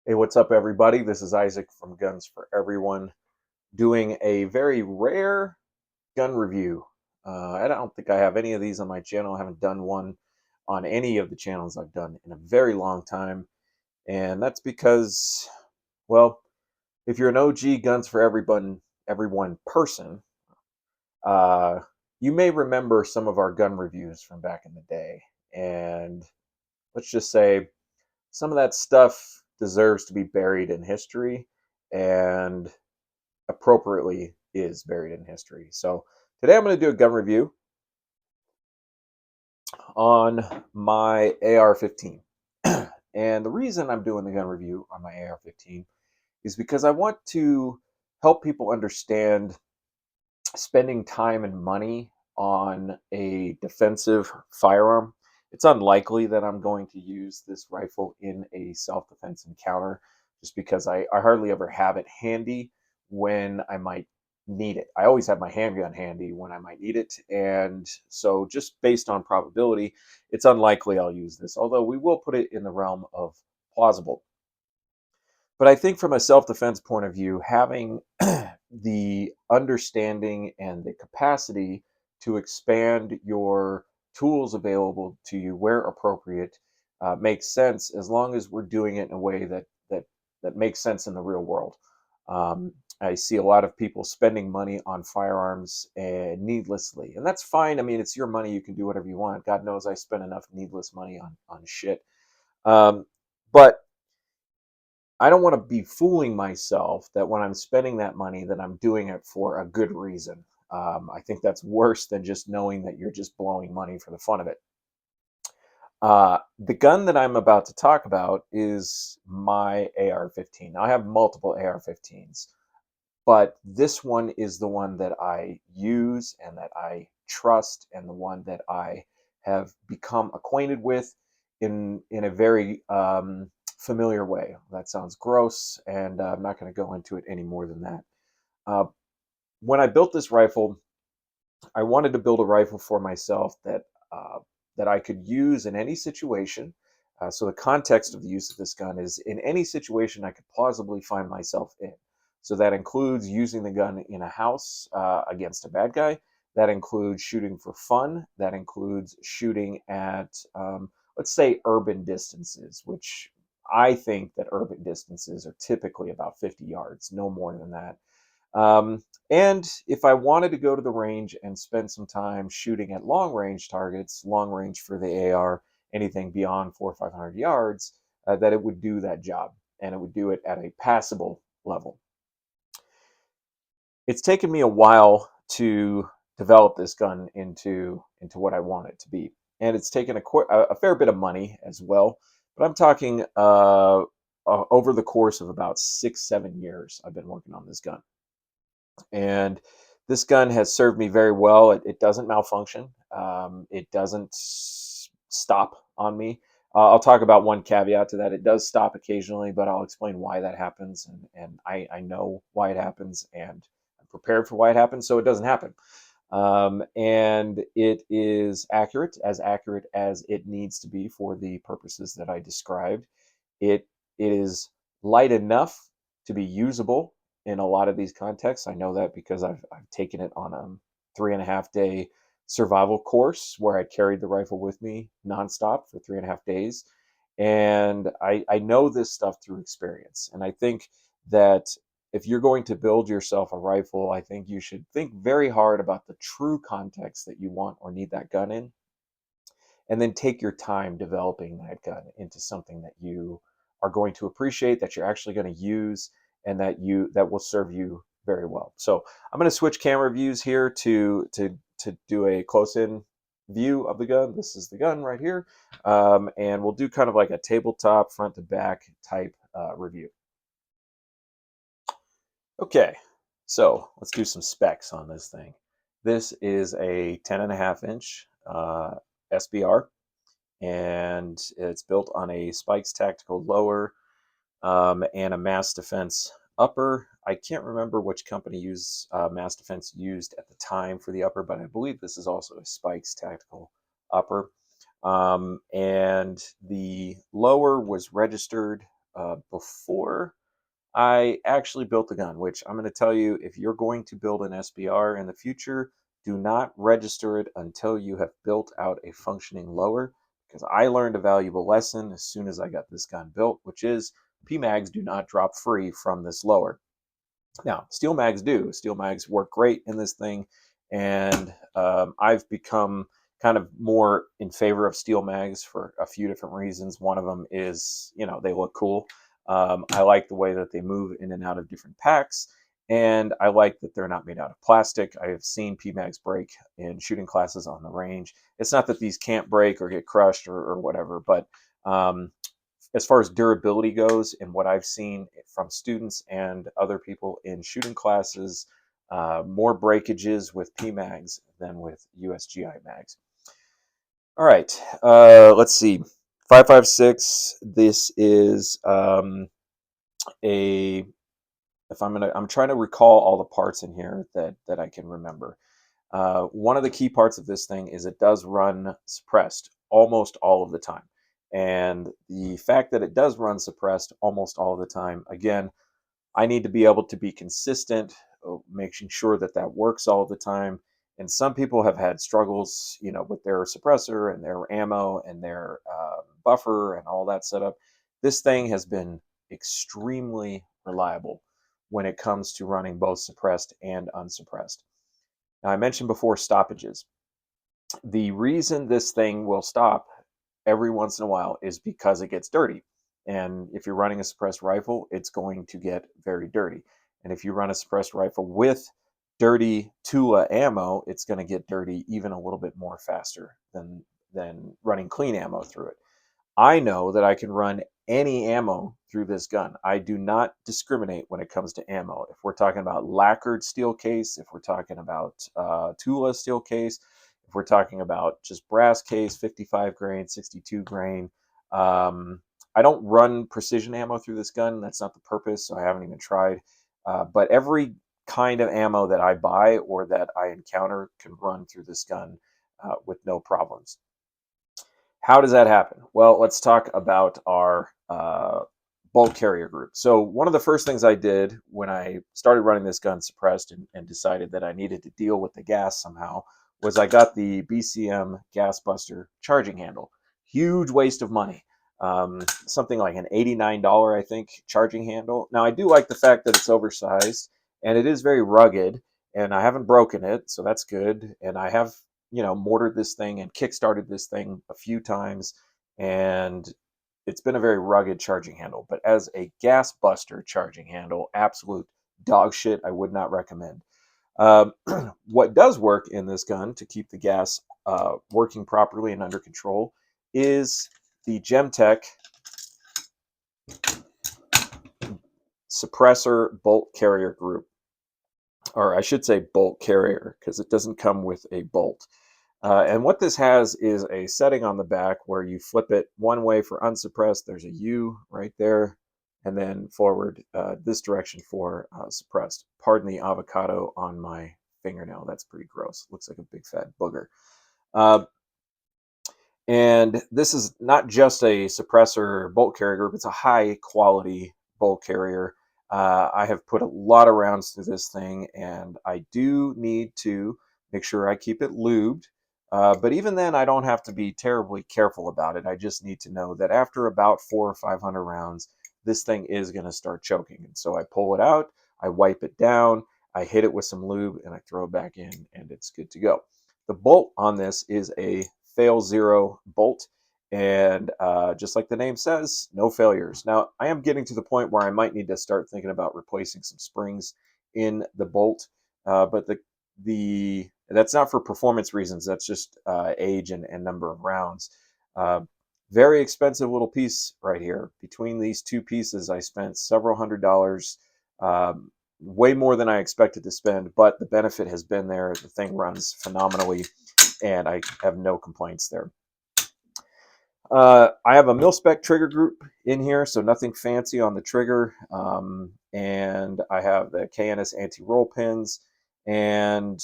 Hey, what's up, everybody? This is Isaac from Guns for Everyone, doing a very rare gun review. I don't think I have any of these on my channel. I haven't done one on any of the channels I've done in a very long time. And that's because, well, if you're an OG Guns for Everyone person, uh, you may remember some of our gun reviews from back in the day. And let's just say some of that stuff deserves to be buried in history. And appropriately is buried in history. So today I'm going to do a gun review on my AR-15. And the reason I'm doing the gun review on my AR-15 is because I want to help people understand spending time and money on a defensive firearm. It's unlikely that I'm going to use this rifle in a self-defense encounter just because I hardly ever have it handy when I might need it. I always have my handgun handy when I might need it. And so just based on probability, it's unlikely I'll use this, although we will put it in the realm of plausible. But I think from a self-defense point of view, having the understanding and the capacity to expand your tools available to you where appropriate makes sense, as long as we're doing it in a way that makes sense in the real world. I see a lot of people spending money on firearms needlessly, and that's fine. I mean, it's your money; you can do whatever you want. God knows I spend enough needless money on shit. Um, but I don't want to be fooling myself that when I'm spending that money, that I'm doing it for a good reason. I think that's worse than just knowing that you're just blowing money for the fun of it. The gun that I'm about to talk about is my AR-15. I have multiple AR-15s, but this one is the one that I use and that I trust, and the one that I have become acquainted with in a very familiar way. That sounds gross, and I'm not going to go into it any more than that. Uh, when I built this rifle, I wanted to build a rifle for myself that I could use in any situation. So the context of the use of this gun is in any situation I could plausibly find myself in. So that includes using the gun in a house against a bad guy. That includes shooting for fun. That includes shooting at, let's say, urban distances, which I think that urban distances are typically about 50 yards, no more than that. And if I wanted to go to the range and spend some time shooting at long range targets, long range for the AR, anything beyond 400 or 500 yards, that it would do that job, and it would do it at a passable level. It's taken me a while to develop this gun into what I want it to be, and it's taken a fair bit of money as well. But I'm talking over the course of about 6 7 years, I've been working on this gun. And this gun has served me very well. It doesn't malfunction. It doesn't stop on me. I'll talk about one caveat to that. It does stop occasionally, but I'll explain why that happens. And I know why it happens, and I'm prepared for why it happens, so it doesn't happen. And it is accurate as it needs to be for the purposes that I described. It is light enough to be usable in a lot of these contexts. I know that because I've taken it on a 3.5 day survival course where I carried the rifle with me nonstop for 3.5 days. And I know this stuff through experience. And I think that if you're going to build yourself a rifle, I think you should think very hard about the true context that you want or need that gun in, and then take your time developing that gun into something that you are going to appreciate, that you're actually going to use, and that will serve you very well. So I'm going to switch camera views here to do a close-in view of the gun. This is the gun right here, and we'll do kind of like a tabletop front to back type review. Okay, so let's do some specs on this thing. This is a 10.5 inch SBR, and it's built on a Spikes Tactical lower and a Mass Defense upper. I can't remember which company Mass Defense used at the time for the upper, but I believe this is also a Spikes Tactical upper. And the lower was registered before I actually built the gun, which I'm going to tell you, if you're going to build an SBR in the future, do not register it until you have built out a functioning lower, because I learned a valuable lesson as soon as I got this gun built, which is PMags do not drop free from this lower. Now, steel mags do. Steel mags work great in this thing, and I've become kind of more in favor of steel mags for a few different reasons. One of them is, they look cool. I like the way that they move in and out of different packs, and I like that they're not made out of plastic. I have seen PMags break in shooting classes on the range. It's not that these can't break or get crushed or whatever, but um, as far as durability goes, and what I've seen from students and other people in shooting classes, more breakages with PMags than with USGI mags. All right, let's see. 5.56. This is a. If I'm trying to recall all the parts in here that I can remember. One of the key parts of this thing is it does run suppressed almost all of the time. And the fact that it does run suppressed almost all of the time, again, I need to be able to be consistent, making sure that that works all the time. And some people have had struggles, with their suppressor and their ammo and their buffer and all that setup. This thing has been extremely reliable when it comes to running both suppressed and unsuppressed. Now, I mentioned before stoppages. The reason this thing will stop every once in a while is because it gets dirty. And if you're running a suppressed rifle, it's going to get very dirty. And if you run a suppressed rifle with dirty Tula ammo, it's going to get dirty even a little bit more faster than running clean ammo through it. I know that I can run any ammo through this gun. I do not discriminate when it comes to ammo. If we're talking about lacquered steel case, if we're talking about Tula steel case, if we're talking about just brass case, 55 grain, 62 grain, I don't run precision ammo through this gun. That's not the purpose, so I haven't even tried. But every kind of ammo that I buy or that I encounter can run through this gun with no problems. How does that happen? Well, let's talk about our bulk carrier group. So one of the first things I did when I started running this gun suppressed and decided that I needed to deal with the gas somehow was I got the BCM Gas Buster charging handle. Huge waste of money. Something like an $89, I think, charging handle. Now, I do like the fact that it's oversized, and it is very rugged, and I haven't broken it, so that's good. And I have mortared this thing and kickstarted this thing a few times, and it's been a very rugged charging handle. But as a gas buster charging handle, absolute dog shit. I would not recommend. Um, what does work in this gun to keep the gas working properly and under control is the Gemtech suppressor bolt carrier group, or I should say bolt carrier, because it doesn't come with a bolt. And what this has is a setting on the back where you flip it one way for unsuppressed. There's a U right there, and then forward this direction for suppressed. Pardon the avocado on my fingernail. That's pretty gross. Looks like a big fat booger. Uh, and this is not just a suppressor bolt carrier group, it's a high quality bolt carrier. I have put a lot of rounds through this thing, and I do need to make sure I keep it lubed. But even then, I don't have to be terribly careful about it. I just need to know that after about 400 or 500 rounds, this thing is going to start choking. And so I pull it out, I wipe it down, I hit it with some lube, and I throw it back in, and it's good to go. The bolt on this is a fail zero bolt, and just like the name says, no failures. Now, I am getting to the point where I might need to start thinking about replacing some springs in the bolt, but the that's not for performance reasons. That's just age and number of rounds. Uh, very expensive little piece right here. Between these two pieces, I spent several $100s, way more than I expected to spend, but the benefit has been there. The thing runs phenomenally, and I have no complaints there. I have a mil-spec trigger group in here, so nothing fancy on the trigger. And I have the KNS anti-roll pins. And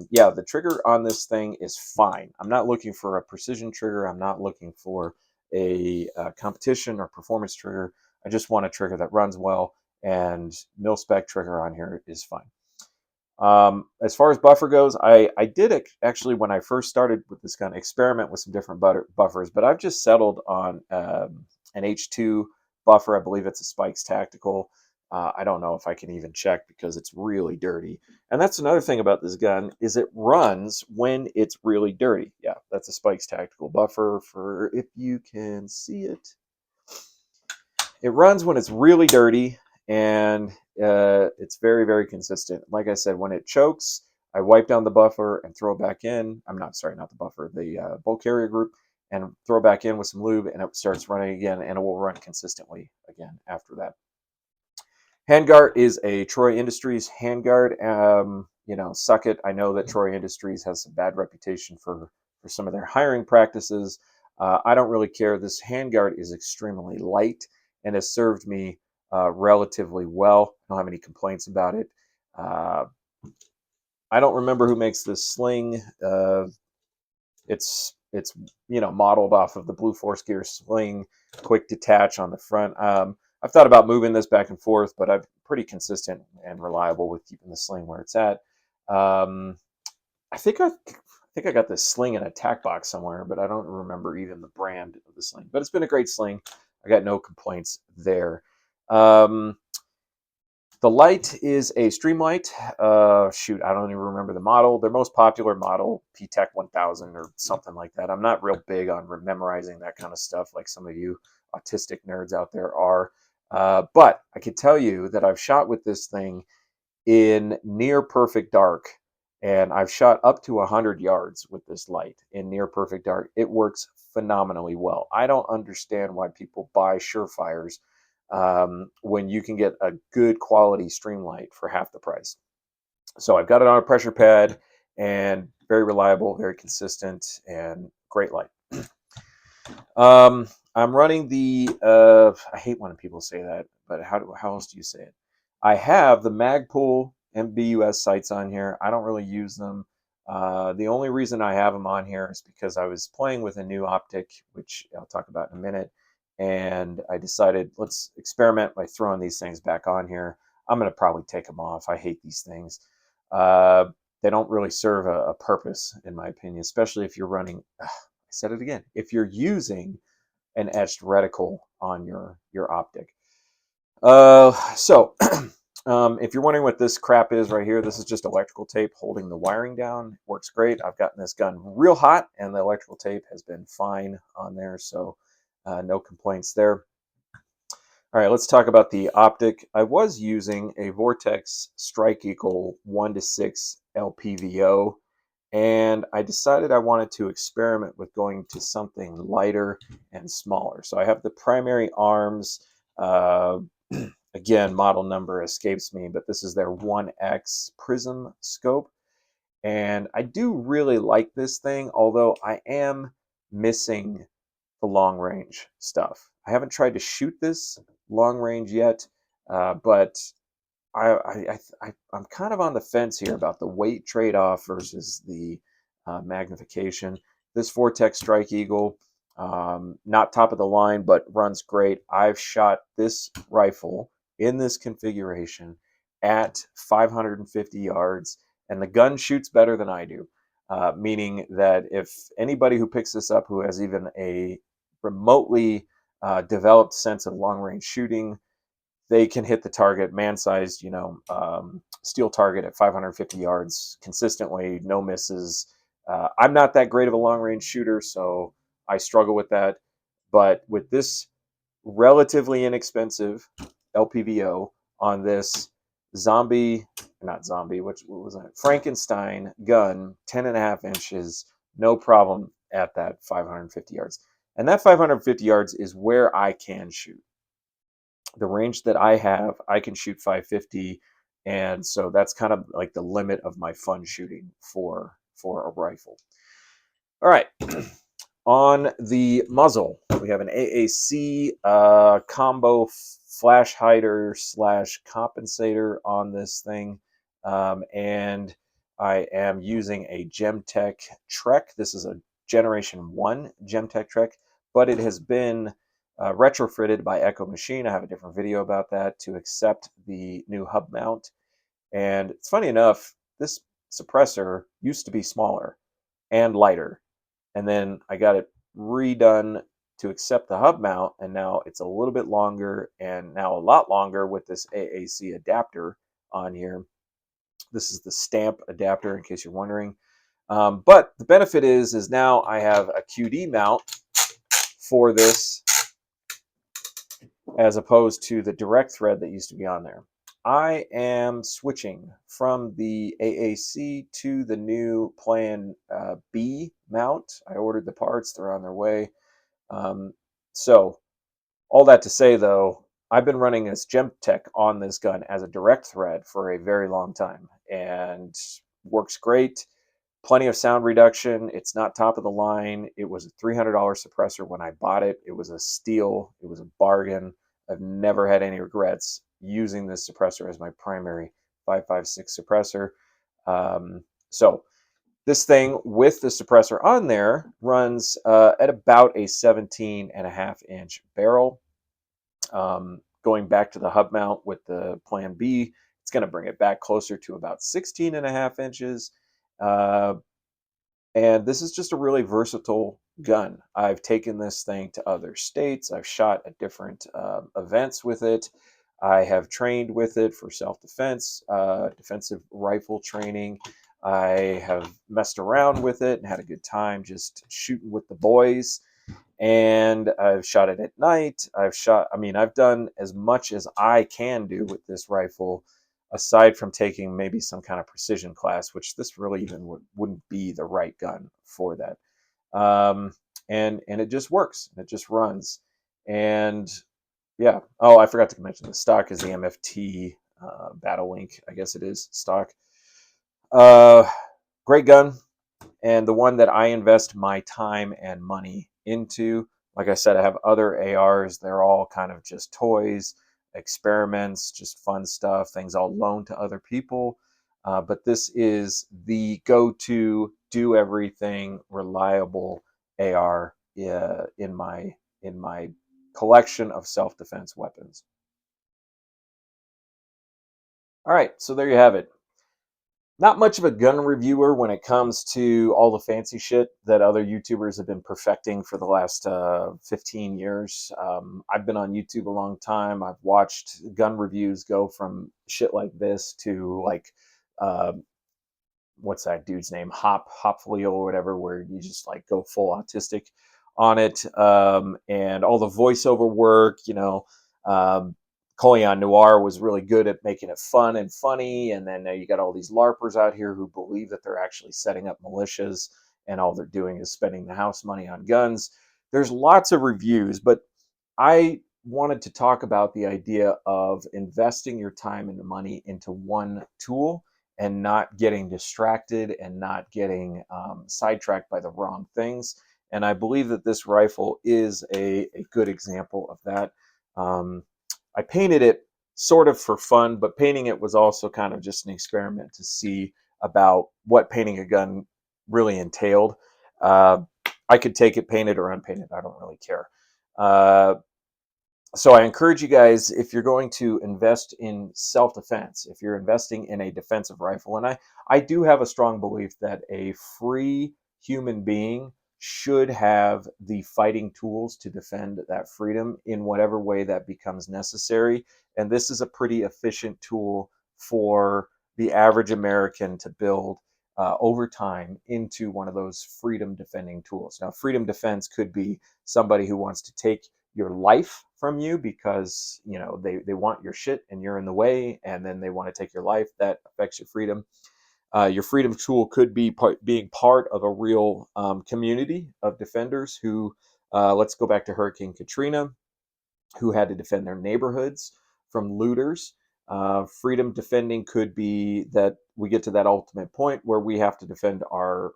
yeah, the trigger on this thing is fine. I'm not looking for a precision trigger. I'm not looking for a competition or performance trigger. I just want a trigger that runs well, and mil-spec trigger on here is fine. As far as buffer goes, I did actually, when I first started with this gun, experiment with some different buffers, but I've just settled on an H2 buffer. I believe it's a Spikes Tactical. I don't know if I can even check because it's really dirty. And that's another thing about this gun, is it runs when it's really dirty. Yeah, that's a Spikes Tactical buffer, for if you can see it. It runs when it's really dirty, and it's very, very consistent. Like I said, when it chokes, I wipe down the buffer and throw it back in. I'm not, sorry, not the buffer, the bolt carrier group, and throw it back in with some lube, and it starts running again, and it will run consistently again after that. Handguard is a Troy Industries handguard. Suck it. I know that Troy Industries has a bad reputation for some of their hiring practices. I don't really care. This handguard is extremely light and has served me relatively well. I don't have any complaints about it. Uh, I don't remember who makes this sling. It's modeled off of the Blue Force Gear sling, quick detach on the front. I've thought about moving this back and forth, but I'm pretty consistent and reliable with keeping the sling where it's at. Um, I think I got this sling in a tack box somewhere, but I don't remember even the brand of the sling. But it's been a great sling. I got no complaints there. Um, the light is a Streamlight. Shoot, I don't even remember the model. Their most popular model, PTEC 1000 or something like that. I'm not real big on memorizing that kind of stuff like some of you autistic nerds out there are. But I can tell you that I've shot with this thing in near perfect dark, and I've shot up to 100 yards with this light in near perfect dark. It works phenomenally well. I don't understand why people buy Surefires when you can get a good quality Streamlight for half the price. So I've got it on a pressure pad, and very reliable, very consistent, and great light. I'm running the, I hate when people say that, but how else do you say it? I have the Magpul MBUS sights on here. I don't really use them. The only reason I have them on here is because I was playing with a new optic, which I'll talk about in a minute, and I decided, let's experiment by throwing these things back on here. I'm going to probably take them off. I hate these things. Uh, they don't really serve a purpose, in my opinion, especially if you're running, I said it again, if you're using an etched reticle on your optic. So if you're wondering what this crap is right here, this is just electrical tape holding the wiring down. It works great. I've gotten this gun real hot, and the electrical tape has been fine on there, so no complaints there. All right, let's talk about the optic. I was using a Vortex Strike Eagle 1:6 LPVO, and I decided I wanted to experiment with going to something lighter and smaller. So I have the primary arms. Uh, again, model number escapes me, but this is their 1X Prism scope. And I do really like this thing, although I am missing the long range stuff. I haven't tried to shoot this long range yet, but I'm kind of on the fence here about the weight trade-off versus the magnification. This Vortex Strike Eagle, not top of the line, but runs great. I've shot this rifle in this configuration at 550 yards, and the gun shoots better than I do. Meaning that if anybody who picks this up who has even a remotely developed sense of long range shooting, they can hit the target, man-sized, steel target at 550 yards consistently, no misses. I'm not that great of a long-range shooter, so I struggle with that. But with this relatively inexpensive LPVO on this not zombie, what was that? Frankenstein gun, 10.5 inches, no problem at that 550 yards. And that 550 yards is where I can shoot. The range that I have, I can shoot 550, and so that's kind of like the limit of my fun shooting for a rifle. All right, on the muzzle, we have an AAC combo flash hider slash compensator on this thing, and I am using a Gemtech Trek. This is a Generation 1 Gemtech Trek, but it has been retrofitted by Echo Machine. I have a different video about that to accept the new hub mount. And it's funny enough, this suppressor used to be smaller and lighter. And then I got it redone to accept the hub mount, and now it's a little bit longer, and now a lot longer with this AAC adapter on here. This is the stamp adapter, in case you're wondering. But the benefit is now I have a QD mount for this as opposed to the direct thread that used to be on there. I am switching from the AAC to the new Plan B mount. I ordered the parts, they're on their way. So all that to say, though, I've been running this Gemtech on this gun as a direct thread for a very long time, and works great. Plenty of sound reduction. It's not top of the line. It was a $300 suppressor when I bought it. It was a steal. It was a bargain. I've never had any regrets using this suppressor as my primary 5.56 suppressor. So this thing with the suppressor on there runs at about a 17.5-inch barrel. Going back to the hub mount with the Plan B, it's going to bring it back closer to about 16.5 inches. And this is just a really versatile gun. I've taken this thing to other states. I've shot at different events with it. I have trained with it for self-defense, defensive rifle training. I have messed around with it and had a good time just shooting with the boys. And I've shot it at night. I've done as much as I can do with this rifle, aside from taking maybe some kind of precision class, which this really even wouldn't be the right gun for that. And it just works. It just runs. And yeah. Oh, I forgot to mention the stock is the MFT Battle Link. I guess it is stock. Uh, Great gun, and the one that I invest my time and money into. Like I said, I have other ARs. They're all kind of just toys, experiments, just fun stuff, things I'll loan to other people. But this is the go-to, do everything, reliable AR in my collection of self-defense weapons. All right, so there you have it. Not much of a gun reviewer when it comes to all the fancy shit that other YouTubers have been perfecting for the last 15 years. I've been on YouTube a long time. I've watched gun reviews go from shit like this to like uh, what's that dude's name? Hopfleo or whatever, where you just like go full autistic on it. And all the voiceover work, Colion Noir was really good at making it fun and funny. And then you got all these LARPers out here who believe that they're actually setting up militias and all they're doing is spending the house money on guns. There's lots of reviews, but I wanted to talk about the idea of investing your time and money into one tool and not getting distracted and not getting sidetracked by the wrong things. And I believe that this rifle is a good example of that. I painted it sort of for fun, but painting it was also kind of just an experiment to see about what painting a gun really entailed. Uh, I could take it painted or unpainted. I don't really care. Uh, so I encourage you guys, if you're going to invest in self-defense, if you're investing in a defensive rifle, and I do have a strong belief that a free human being should have the fighting tools to defend that freedom in whatever way that becomes necessary. And this is a pretty efficient tool for the average American to build over time into one of those freedom defending tools. Now, freedom defense could be somebody who wants to take your life from you because they want your shit and you're in the way, and then they want to take your life. That affects your freedom. Your freedom tool could be being part of a real community of defenders who, let's go back to Hurricane Katrina, who had to defend their neighborhoods from looters. Freedom defending could be that we get to that ultimate point where we have to defend our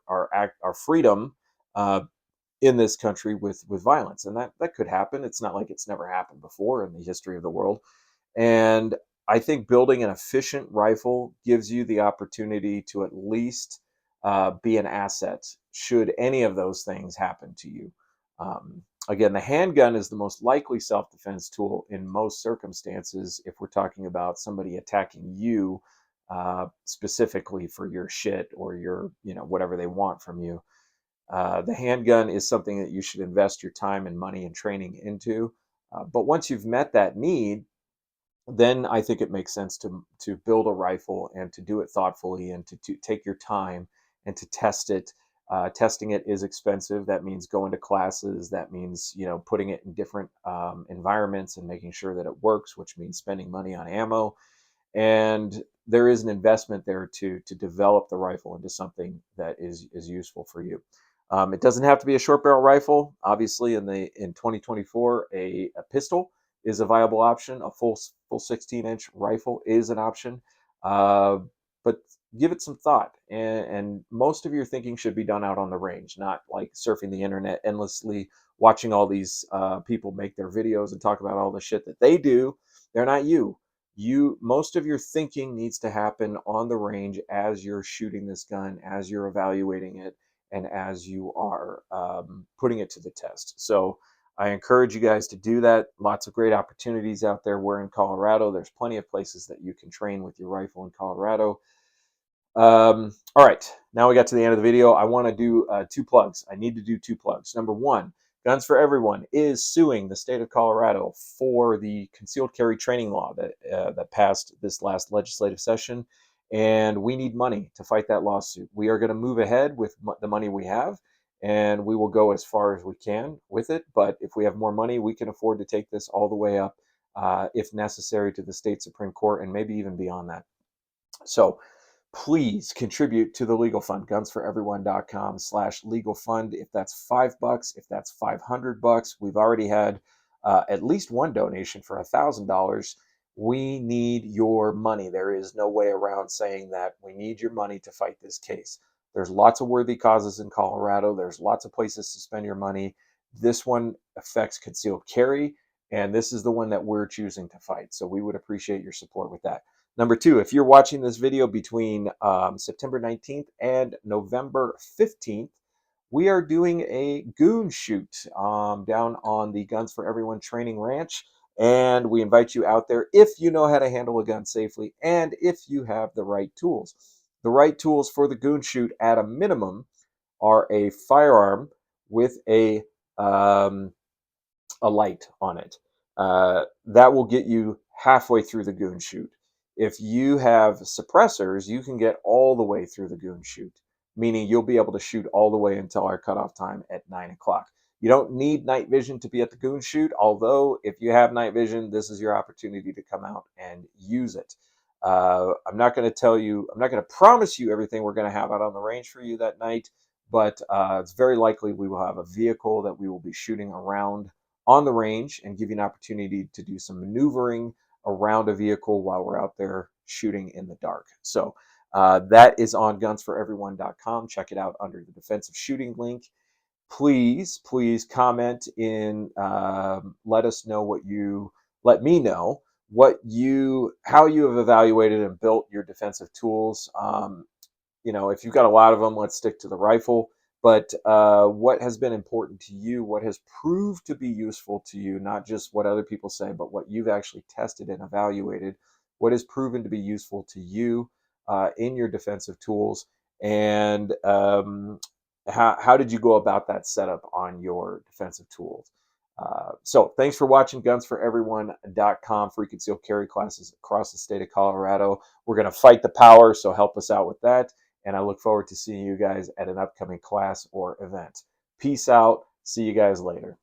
freedom in this country with violence, and that could happen. It's not like it's never happened before in the history of the world. And I think building an efficient rifle gives you the opportunity to at least be an asset should any of those things happen to you. Again, the handgun is the most likely self-defense tool in most circumstances if we're talking about somebody attacking you specifically for your shit or your, whatever they want from you. The handgun is something that you should invest your time and money and training into. But once you've met that need, then I think it makes sense to build a rifle and to do it thoughtfully and to take your time and to test it. Testing it is expensive. That means going to classes. That means putting it in different environments and making sure that it works, which means spending money on ammo. And there is an investment there to develop the rifle into something that is useful for you. It doesn't have to be a short barrel rifle. Obviously, in 2024, a pistol is a viable option. A full 16-inch rifle is an option, uh, but give it some thought. And most of your thinking should be done out on the range, not like surfing the internet endlessly, watching all these people make their videos and talk about all the shit that they do. They're not you. Most of your thinking needs to happen on the range as you're shooting this gun, as you're evaluating it, and as you are putting it to the test. So I encourage you guys to do that. Lots of great opportunities out there. We're in Colorado. There's plenty of places that you can train with your rifle in Colorado. All right, now we got to the end of the video. I want to do two plugs. I need to do two plugs. Number one, Guns for Everyone is suing the state of Colorado for the concealed carry training law that passed this last legislative session, and we need money to fight that lawsuit. We are going to move ahead with the money we have, and we will go as far as we can with it. But if we have more money, we can afford to take this all the way up, if necessary, to the state Supreme Court, and maybe even beyond that. So please contribute to the legal fund, gunsforeveryone.com/legal fund. If that's $5, if that's $500, we've already had at least one donation for $1,000. We need your money. There is no way around saying that. We need your money to fight this case. There's lots of worthy causes in Colorado. There's lots of places to spend your money. This one affects concealed carry, and this is the one that we're choosing to fight. So we would appreciate your support with that. Number two, if you're watching this video between September 19th and November 15th, we are doing a goon shoot down on the Guns for Everyone training ranch. And we invite you out there if you know how to handle a gun safely and if you have the right tools. The right tools for the goon shoot at a minimum are a firearm with a light on it. That will get you halfway through the goon shoot. If you have suppressors, you can get all the way through the goon shoot, meaning you'll be able to shoot all the way until our cutoff time at 9 o'clock. You don't need night vision to be at the goon shoot, although if you have night vision, this is your opportunity to come out and use it. I'm not going to promise you everything we're going to have out on the range for you that night, but it's very likely we will have a vehicle that we will be shooting around on the range and give you an opportunity to do some maneuvering around a vehicle while we're out there shooting in the dark. So that is on gunsforeveryone.com. Check it out under the defensive shooting link. Please, please comment in. Let me know how you have evaluated and built your defensive tools. If you've got a lot of them, let's stick to the rifle. But what has been important to you, what has proved to be useful to you, not just what other people say, but what you've actually tested and evaluated, what has proven to be useful to you in your defensive tools, and how did you go about that setup on your defensive tools? So thanks for watching gunsforeveryone.com, free concealed carry classes across the state of Colorado. We're going to fight the power, so help us out with that. And I look forward to seeing you guys at an upcoming class or event. Peace out. See you guys later.